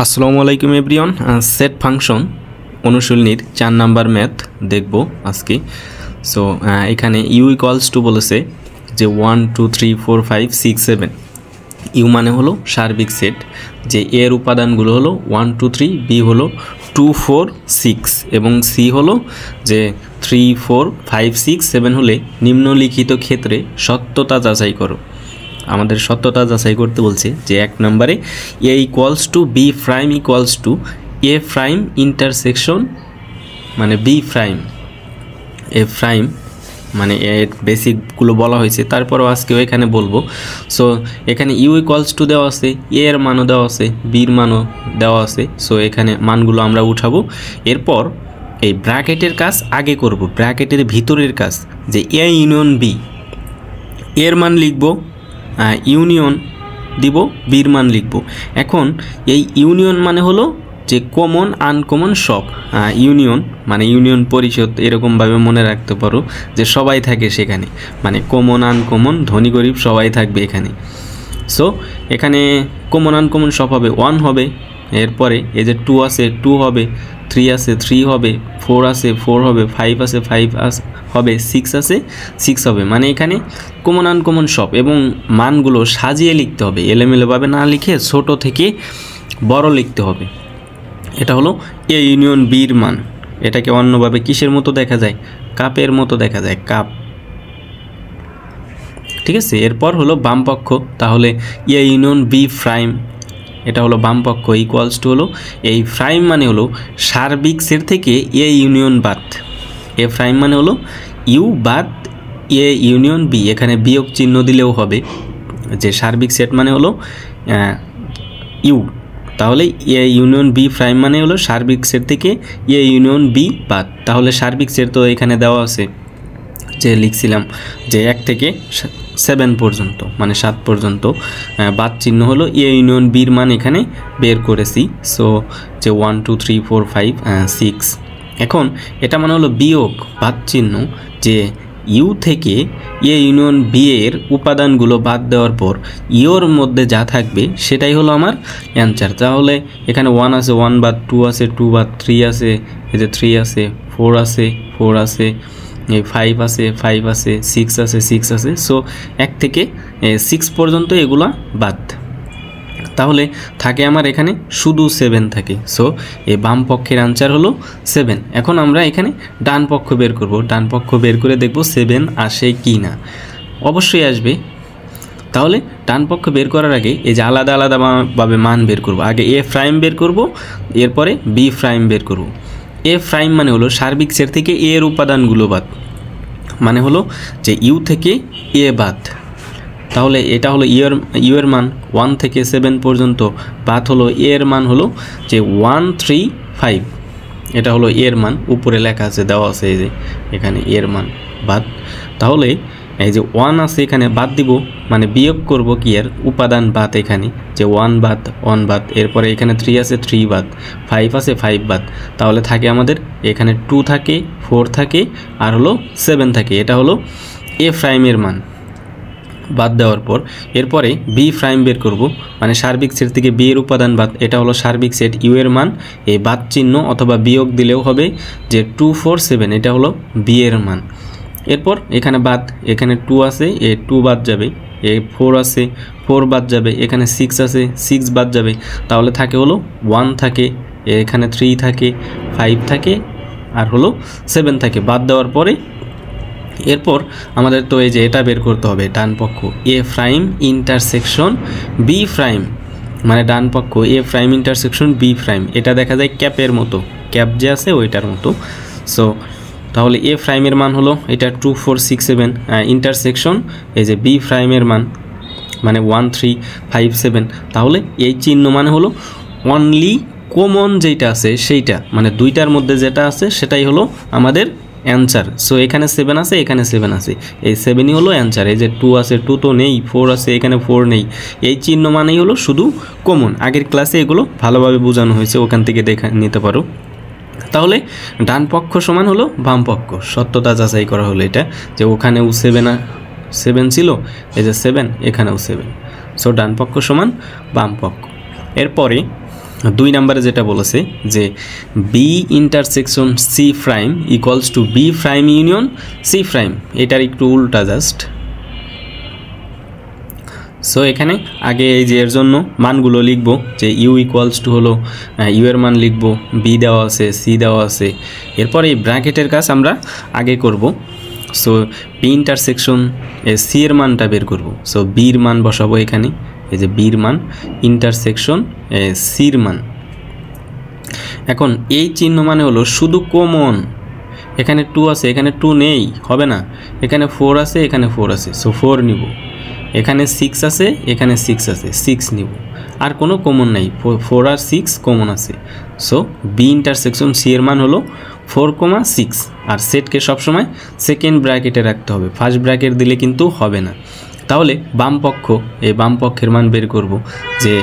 আসসালামু আলাইকুম everyone. Set function অনুশীলনীর 4 নাম্বার ম্যাথ দেখব আজকে। সো এখানে ইউ ইকুয়ালস টু বলেছে যে 1 2 3 4 5 6 7। ইউ মানে হলো সার্বিক সেট, যে এর উপাদানগুলো হলো 1 2 3, বি হলো 2 4 6 এবং সি হলো যে 3 4 5 6 7 হলে নিম্নলিখিত ক্ষেত্রে সত্যতা যাচাই করো। আমাদের সত্যতা যাচাই করতে বলছে যে 1 নম্বরে A equals to B prime equals to A prime intersection মানে বি প্রাইম, এ প্রাইম মানে এর বেসিকগুলো বলা হয়েছে, তারপরও আজকেও এখানে বলবো। সো এখানে ইউ ইকুয়ালস টু দেওয়া আছে, এ এর মানও দেওয়া আছে, বির মানও দেওয়া আছে। সো এখানে মানগুলো আমরা উঠাবো। এরপর এই ব্র্যাকেটের কাজ আগে করব, ব্র্যাকেটের ভিতরের কাজ যে এ ইউনিয়ন বি, এর মান লিখব, ইউনিয়ন দিব, বির মান লিখব। এখন এই ইউনিয়ন মানে হলো যে কমন আনকমন সব, ইউনিয়ন মানে ইউনিয়ন পরিষদ এরকমভাবে মনে রাখতে পারো যে সবাই থাকে সেখানে, মানে কমন আনকমন ধনী গরিব সবাই থাকবে এখানে। সো এখানে কমন আনকমন সব হবে 1 হবে, এরপরে এই যে 2 আছে 2 হবে, 3 আছে 3 হবে, 4 আছে 4 হবে, 5 আছে 5 হবে, 6 আছে 6 হবে। মানে এখানে কমন আনকমন সব এবং মানগুলো সাজিয়ে লিখতে হবে, এলোমেলোভাবে না লিখে ছোট থেকে বড় লিখতে হবে। এটা হলো এ ইউনিয়ন বির মান। এটাকে অন্যভাবে কিসের মতো দেখা যায়? কাপের মতো দেখা যায়, কাপ। ঠিক আছে, এরপর হলো বাম পক্ষ, তাহলে এ ইউনিয়ন বি প্রাইম, এটা হলো বাম পক্ষ ইকুয়ালস টু হলো এই প্রাইম মানে হলো সার্বিক সেট থেকে এ ইউনিয়ন বাদ, এ প্রাইম মানে হলো ইউ বাদ এ ইউনিয়ন বি, এখানে বিয়োগ চিহ্ন দিলেও হবে, যে সার্বিক সেট মানে হলো ইউ, তাহলে এ ইউনিয়ন বি প্রাইম মানে হলো সার্বিক সেট থেকে এ ইউনিয়ন বি বাদ। তাহলে সার্বিক সেট তো এখানে দেওয়া আছে, যে লিখছিলাম যে 1 থেকে 7 পর্যন্ত মানে 7 পর্যন্ত, বাদ চিহ্ন হলো এ ইউনিয়ন বির মান এখানে বের করেছি। সো যে 1 2 3 4 5 6। এখন এটা মানে হলো বিয়োগ বাদ চিহ্ন, যে ইউ থেকে এ ইউনিয়ন বি এর উপাদানগুলো বাদ দেওয়ার পর ইউর মধ্যে যা থাকবে সেটাই হলো আমার অ্যান্সার। তাহলে এখানে 1 আছে 1 বাদ, 2 আছে 2 বাদ, 3 আছে এই যে 3 আছে, 4 আছে 4 আছে, 5 আছে 5 আছে, 6 আছে 6 আছে। সো 1 থেকে 6 পর্যন্ত এগুলা বাদ, তাহলে থাকে আমার এখানে শুধু 7 থাকে। সো এই বাম পক্ষের আনসার হলো 7। এখন আমরা এখানে ডান পক্ষ বের করব, ডান পক্ষ বের করে দেখব 7 আসে কি না। অবশ্যই আসবে। তাহলে ডান পক্ষ বের করার আগে এই যে আলাদা আলাদাভাবে মান বের করব, আগে এ প্রাইম বের করব, এরপরে বি প্রাইম বের করব। এ প্রাইম মানে হলো সার্বিক সেট থেকে এ এর উপাদানগুলো বাদ, মানে হলো যে ইউ থেকে এ বাদ। তাহলে এটা হলো ইউ এর মান 1 থেকে 7 পর্যন্ত বাদ, হলো এ এর মান হলো যে 1 3 5, এটা হলো এর মান, উপরে লেখা আছে দেওয়া আছে এই যে এখানে এর মান বাদ। তাহলে এই যে 1 আছে এখানে বাদ দিব, মানে বিয়োগ করব কি এর উপাদান বাদ, এখানে যে 1 বাদ 1 বাদ, এরপরে এখানে 3 আছে 3 বাদ, 5 আছে 5 বাদ। তাহলে থাকে আমাদের এখানে 2 থাকে 4 থাকে আর হলো 7 থাকে। এটা হলো এ প্রাইমের মান বাদ দেওয়ার পর এরপরে বি প্রাইম বের করব, মানে সার্বিক সেট থেকে বি এর উপাদান বাদ। এটা হলো সার্বিক সেট ইউ এর মান, এই বাদ চিহ্ন অথবা বিয়োগ দিলেও হবে, যে 2 4 7, এটা হলো বি এর মান। এরপর এখানে বাদ, এখানে 2 আছে, এ 2 বাদ যাবে, এ 4 আছে 4 বাদ যাবে, এখানে 6 আছে 6 বাদ যাবে। তাহলে থাকে হলো 1 থাকে, এখানে 3 থাকে, 5 থাকে আর হলো 7 থাকে বাদ দেওয়ার পরে। এরপর আমাদের তো এই যে এটা বের করতে হবে, ডান পক্ষ এ প্রাইম ইন্টারসেকশন বি প্রাইম, মানে ডান পক্ষ এ প্রাইম ইন্টারসেকশন বি প্রাইম। এটা দেখা যায় ক্যাপের মতো, ক্যাপ যে আছে ওইটার মতো। সো তাহলে এ প্রাইমের মান হলো এটা 2 4 6 7, ইন্টারসেকশন এই যে বি প্রাইমের মান মানে 1 3 5 7। তাহলে এই চিহ্ন মানে হলো অনলি কমন যেটা আছে সেইটা, মানে দুইটার মধ্যে যেটা আছে সেটাই হলো আমাদের অ্যান্সার। সো এখানে 7 আছে, এখানে 7 আছে, এই 7ই হলো অ্যান্সার। এই যে 2 আছে 2 তো নেই, 4 আছে এখানে 4 নেই, এই চিহ্ন মানেই হলো শুধু কমন। আগের ক্লাসে এগুলো ভালোভাবে বোঝানো হয়েছে, ওখান থেকে দেখে নিতে পারো। তাহলে ডান পক্ষ সমান হলো বাম পক্ষ, সত্যতা যাচাই করা হলো এটা, যে ওখানেও 7 ছিল, এই যে 7 এখানেও 7। সো ডান পক্ষ সমান বাম পক্ষ। এরপরে 2 নম্বরে যেটা বলেছে যে B intersection C prime equals to B prime union C prime, এটার একটু উল্টা জাস্ট। সো এখানে আগে এই যে এর জন্য মানগুলো লিখব, যে ইউ ইকুয়ালস টু হলো ইউ এর মান লিখব, বি দেওয়া আছে, সি দেওয়া আছে, এরপর এই ব্র্যাকেটের কাজ আমরা আগে করব। সো বি ইন্টারসেকশন সি এর মানটা বের করব। সো বির মান বসাবো এখানে, এই যে বির মান ইন্টারসেকশন সির মান। এখন এই চিহ্ন মানে হলো শুধু কমন, এখানে 2 আছে, এখানে 2 নেই, হবে না, এখানে 4 আছে, এখানে 4 আছে, সো 4 নিব, এখানে 6 আছে, এখানে 6 আছে, 6 নিব, আর কোনো কমন নাই, 4 আর 6 কমন আছে। সো বি ইন্টারসেকশন সি এর মান হলো 4,6, আর সেটকে সবসময় সেকেন্ড ব্র্যাকেটে রাখতে হবে, ফার্স্ট ব্র্যাকেট দিলে কিন্তু হবে না। তাহলে বাম পক্ষ, এই বাম পক্ষের মান বের করব যে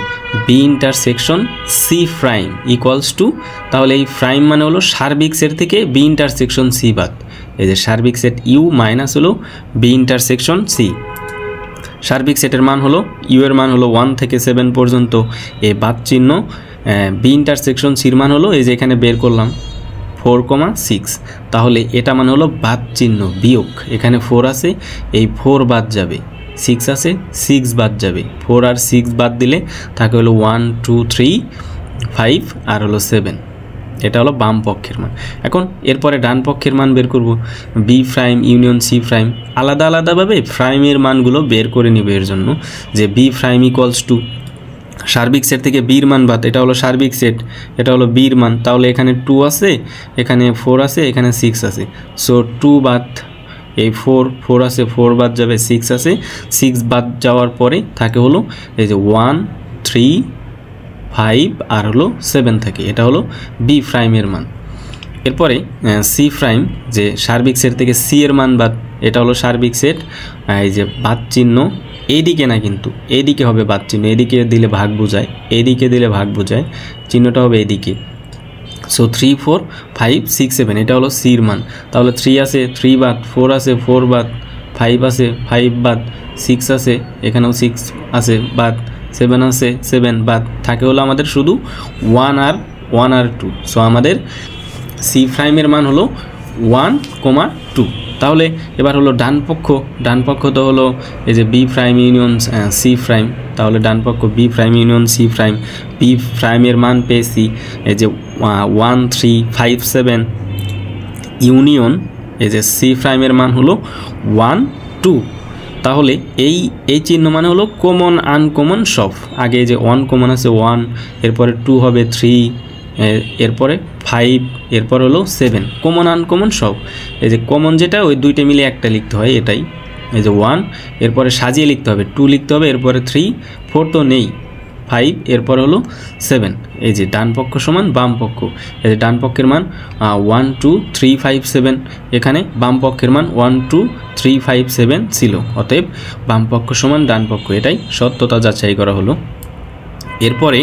B intersection C prime equals to, তাহলে এই প্রাইম মানে হলো সার্বিক সেট থেকে বি ইন্টারসেকশন সি বাদ, এই যে সার্বিক সেট ইউ মাইনাস হলো বি ইন্টারসেকশন সি। সার্বিক সেটের মান হলো ইউ এর মান হলো 1 থেকে 7 পর্যন্ত, এই বাদ চিহ্ন, বি ইন্টারসেকশন সির মান হলো এই যে এখানে বের করলাম 4,6, তাহলে এটা মানে হলো বাদ চিহ্ন বিয়োগ, এখানে 4 আছে, এই 4 বাদ যাবে, 6 আছে, 6 বাদ যাবে, 4 আর 6 বাদ দিলে থাকে হলো 1 2 3 5 আর হলো 7, এটা হলো বাম পক্ষের মান। এখন এরপরে ডান পক্ষের মান বের করব, B prime union C prime, আলাদা আলাদাভাবে প্রাইমের মানগুলো বের করে নিবে, এর জন্য যে বি প্রাইম ইকুয়ালস টু সার্বিক সেট থেকে বির মান বাদ, এটা হলো সার্বিক সেট, এটা হলো বির মান, তাহলে এখানে 2 আছে, এখানে 4 আছে, এখানে 6 আছে, সো 2 বাদ, এই 4 আছে, 4 বাদ যাবে, 6 আছে, 6 বাদ যাওয়ার পরে থাকে হলো এই যে 1 3 5 আর হলো 7 থাকে, এটা হলো বি প্রাইমের মান। এরপরে সি প্রাইম, যে সার্বিক সেট থেকে সি এর মান বাদ, এটা হলো সার্বিক সেট, এই যে বাদ চিহ্ন এইদিকে না, কিন্তু এইদিকে হবে বাদ চিহ্ন, এদিকে দিলে ভাগ বোঝায়, এইদিকে দিলে ভাগ বোঝায়, চিহ্নটা হবে এইদিকে। সো 3 4 5 6 7, এটা হলো সির মান, তাহলে 3 আছে, 3 বাদ, 4 আছে, 4 বাদ, 5 আছে, 5 বাদ, 6 আছে, এখানেও 6 আছে বাদ, 7 আছে, 7 বাদ, থাকে হলো আমাদের শুধু 1 আর 2। সো আমাদের সি প্রাইমের মান হলো 1,2। তাহলে এবার হলো ডান পক্ষ তো হলো এই যে B prime union C prime, তাহলে ডান পক্ষ B prime union C prime, B প্রাইমের মান পেয়েছি এই যে 1 3 5 7 ইউনিয়ন এই যে সি প্রাইমের মান হলো 1 2। তাহলে এই চিহ্ন মানে হলো কমন আনকমন সব, আগে যে 1 কমন আছে 1, এরপরে 2 হবে 3, এরপরে 5, এরপর হলো 7, কমন আনকমন সব। এই যে কমন যেটা ওই দুইটা মিলে একটা লিখতে হয়, এটাই এই যে 1, এরপরে সাজিয়ে লিখতে হবে 2 লিখতে হবে, এরপরে 3 4 তো নেই, 5, এরপর হলো 7। এই যে ডান পক্ষ সমান বাম পক্ষ, এই যে ডান পক্ষের মান 1 2 3 5 7, এখানে বাম পক্ষের মান 1 2 3 5 7 ছিল, অতএব বাম পক্ষ সমান ডান পক্ষ, এটাই সত্যতা যাচাই করা হলো। এরপরে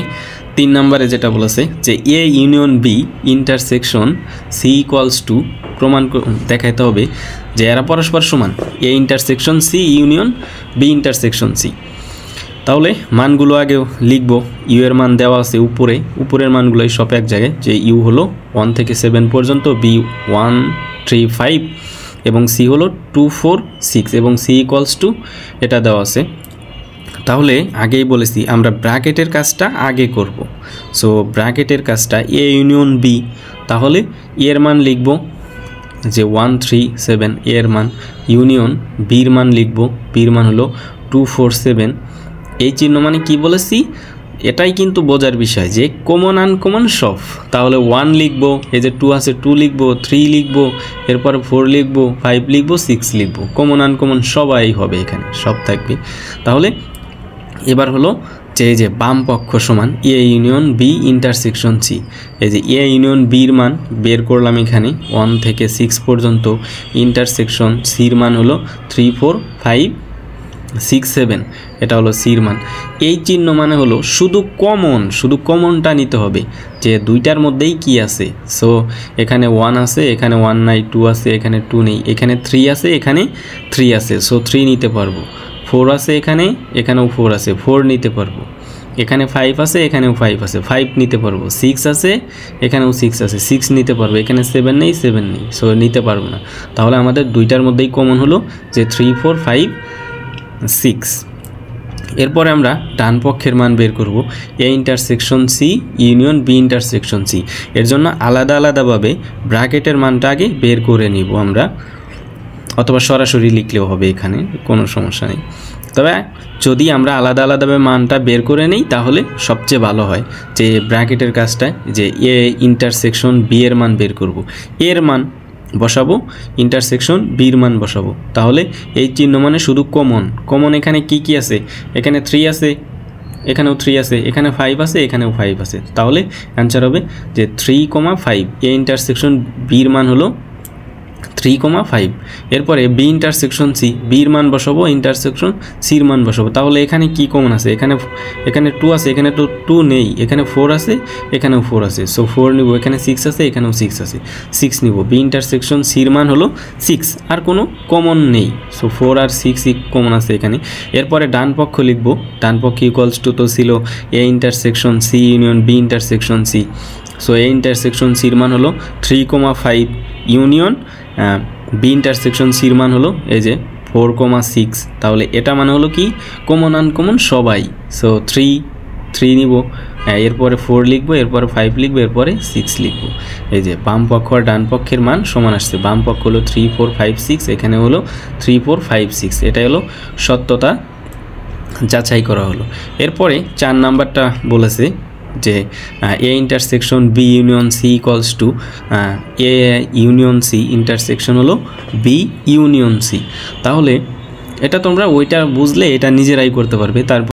3 নম্বরে যেটা বলেছে যে A union B intersection C equals to, প্রমাণ দেখাইতে হবে যে এরা পরস্পর সমান, A intersection C union B intersection C. তাহলে মানগুলো আগেও লিখব, ইউ এর মান দেওয়া আছে উপরের মানগুলোই সব এক জায়গায়, যে ইউ হলো 1 থেকে 7 পর্যন্ত, বি 1 3 5 এবং সি হলো 2 4 6 এবং সি ইকুয়ালস টু এটা দেওয়া আছে। তাহলে আগেই বলেছি আমরা ব্র্যাকেটের কাজটা আগে করব। সো ব্র্যাকেটের কাজটা এ ইউনিয়ন বি, তাহলে এর মান লিখব যে 1 3 7 এর মান, ইউনিয়ন বির মান লিখব, বির মান হলো 2 4 7। এই চিহ্ন মানে কি বলেছি, এটাই কিন্তু বোঝার বিষয় যে কমন আনকমন সব। তাহলে 1 লিখব, এই যে 2 আছে 2 লিখব, 3 লিখব, এরপরে 4 লিখব, 5 লিখব, 6 লিখব, কমন আনকমন সবাই হবে, এখানে সব থাকবে। তাহলে এবার হলো যে এই যে বাম পক্ষ সমান A union B intersection C, এই যে এ ইউনিয়ন বির মান বের করলাম এখানে 1 থেকে 6 পর্যন্ত, ইন্টারসেকশন সির মান হলো 3 4 5 6 7, এটা হলো সির মান। এই চিহ্ন মানে হলো শুধু কমনটা নিতে হবে, যে দুইটার মধ্যেই কি আছে। সো এখানে 1 আছে, এখানে 1 নাই, 2 আছে, এখানে 2 নেই, এখানে 3 আছে, এখানে 3 আছে, সো 3 নিতে পারবো, 4 আছে এখানেও 4 আছে, 4 নিতে পারবো, এখানে 5 আছে, এখানেও 5 আছে, 5 নিতে পারবো। 6 আছে, এখানেও 6 আছে, 6 নিতে পারবো। এখানে 7 নেই, 7 নেই, সো নিতে পারবো না। তাহলে আমাদের দুইটার মধ্যেই কমন হলো যে 3 4 5 6। এরপরে আমরা ডান পক্ষের মান বের করব, A intersection C union B intersection C. এর জন্য আলাদা আলাদাভাবে ব্র্যাকেটের মানটা আগে বের করে নিব আমরা, অথবা সরাসরি লিখলেও হবে, এখানে কোনো সমস্যা নেই। তবে যদি আমরা আলাদা আলাদাভাবে মানটা বের করে নিই তাহলে সবচেয়ে ভালো হয়, যে ব্র্যাকেটের কাজটা, যে এ ইন্টারসেকশন বি এর মান বের করব, এর মান বসাবো, ইন্টারসেকশন বির মান বসাবো। তাহলে এই চিহ্ন মানে শুধু কমন এখানে কি আছে, এখানে 3 আছে, এখানেও 3 আছে, এখানে 5 আছে, এখানেও 5 আছে। তাহলে অ্যান্সার হবে যে 3,5। এ ইন্টারসেকশন বির মান হলো 3,5। এরপরে বি ইন্টারসেকশন সি, বির মান বসাবো, ইন্টারসেকশন সির মান বসাবো। তাহলে এখানে কি কমন আছে, এখানে 2 আছে, এখানে তো 2 নেই, এখানে 4 আছে, এখানেও 4 আছে, সো 4 নিব। এখানে 6 আছে, এখানেও 6 আছে, 6 নিব। বি ইন্টারসেকশন সির মান হলো 6, আর কোনো কমন নেই, সো 4 আর 6 কমন আছে এখানে। এরপরে ডান পক্ষ লিখবো, ডান পক্ষ ইকুয়ালস টু তো ছিল A intersection C union B intersection C. So A intersection সির মান হলো 3,5 ইউনিয়ন বি ইন্টারসেকশন সির মান হলো এই যে 4,6। তাহলে এটা মানে হলো কি কমন আনকমন সবাই, সো 3 নিব, এরপরে 4 লিখবো, এরপরে 5 লিখবো, এরপরে 6 লিখবো। এই যে বাম পক্ষ আর ডান পক্ষের মান সমান আসছে। বাম পক্ষ হলো 3 4 5 6, এখানে হলো 3 4 5 6। এটা হলো সত্যতা যাচাই করা হলো। এরপরে 4 নাম্বারটা বলেছে যে A intersection B union C equals to A union C intersection হলো বি ইউনিয়ন সি। তাহলে এটা তোমরা ওইটা বুঝলে এটা নিজেরাই করতে পারবে। তারপর